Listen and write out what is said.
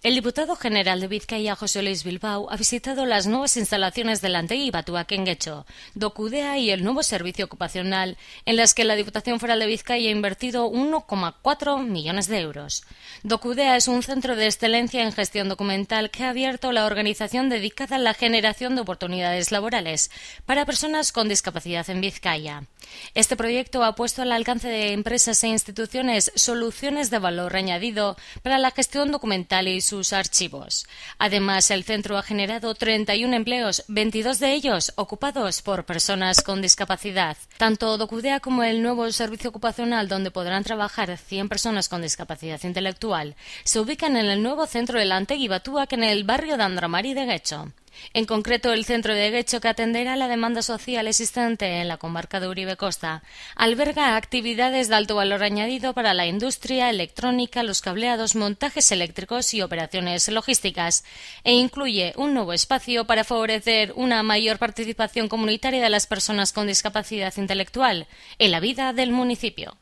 El diputado general de Vizcaya, José Luis Bilbao, ha visitado las nuevas instalaciones del Antegi Batuak en Getxo, Docudea y el nuevo servicio ocupacional, en las que la Diputación Foral de Vizcaya ha invertido 1,4 millones de euros. Docudea es un centro de excelencia en gestión documental que ha abierto la organización dedicada a la generación de oportunidades laborales para personas con discapacidad en Vizcaya. Este proyecto ha puesto al alcance de empresas e instituciones soluciones de valor añadido para la gestión documental y sus archivos. Además, el centro ha generado 31 empleos, 22 de ellos ocupados por personas con discapacidad. Tanto Docudea como el nuevo servicio ocupacional, donde podrán trabajar 100 personas con discapacidad intelectual, se ubican en el nuevo centro del Antegi Batuak en el barrio de Andramari de Getxo. En concreto, el centro de Getxo, que atenderá la demanda social existente en la comarca de Uribe Costa, alberga actividades de alto valor añadido para la industria, electrónica, los cableados, montajes eléctricos y operaciones logísticas, e incluye un nuevo espacio para favorecer una mayor participación comunitaria de las personas con discapacidad intelectual en la vida del municipio.